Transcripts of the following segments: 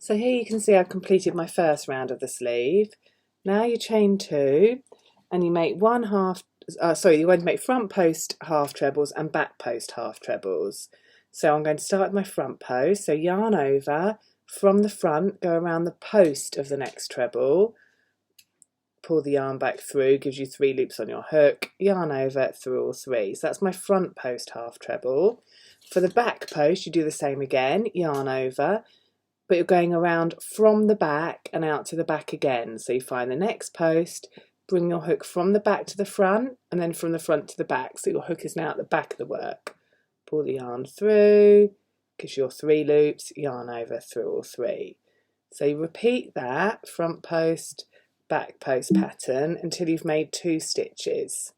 So here you can see I've completed my first round of the sleeve. Now you chain 2 and you make you're going to make front post half trebles and back post half trebles. So I'm going to start with my front post, so yarn over from the front, go around the post of the next treble, pull the yarn back through, gives you 3 loops on your hook, yarn over through all 3. So that's my front post half treble. For the back post you do the same again, yarn over, but you're going around from the back and out to the back again. So you find the next post, bring your hook from the back to the front and then from the front to the back, so your hook is now at the back of the work. Pull the yarn through, gives you your 3 loops, yarn over through all 3. So you repeat that front post, back post pattern until you've made 2 stitches.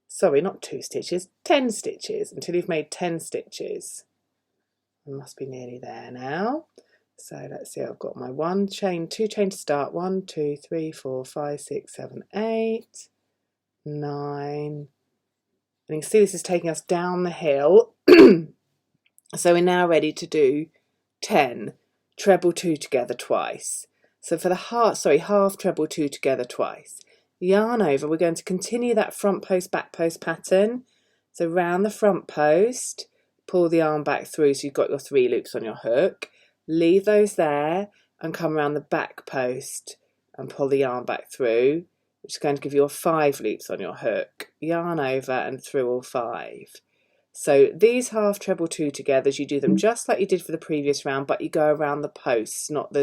Sorry, not 2 stitches, 10 stitches, until you've made 10 stitches. I must be nearly there now. So let's see, I've got my 1 chain, 2 chain to start, 1, 2, 3, 4, 5, 6, 7, 8, 9. And you can see this is taking us down the hill. So we're now ready to do 10 treble 2 together twice. So for the half treble 2 together twice. Yarn over, we're going to continue that front post back post pattern. So round the front post, pull the yarn back through so you've got your 3 loops on your hook. Leave those there and come around the back post and pull the yarn back through, which is going to give you 5 loops on your hook. Yarn over and through all 5. So these half treble 2 togethers, you do them just like you did for the previous round, but you go around the posts, not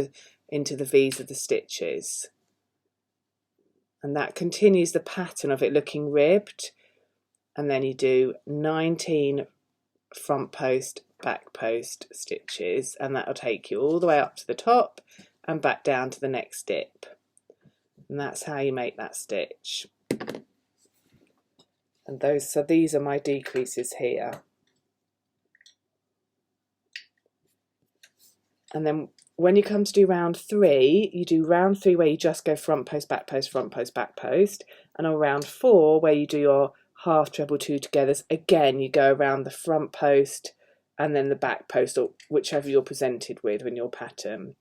into the V's of the stitches. And that continues the pattern of it looking ribbed. And then you do 19 front post, back post stitches, and that will take you all the way up to the top and back down to the next dip. And that's how you make that stitch. And these are my decreases here. And then when you come to do round 3, you do round 3 where you just go front post, back post, front post, back post, and on round 4 where you do your half treble 2 togethers, again you go around the front post and then the back post, or whichever you're presented with in your pattern.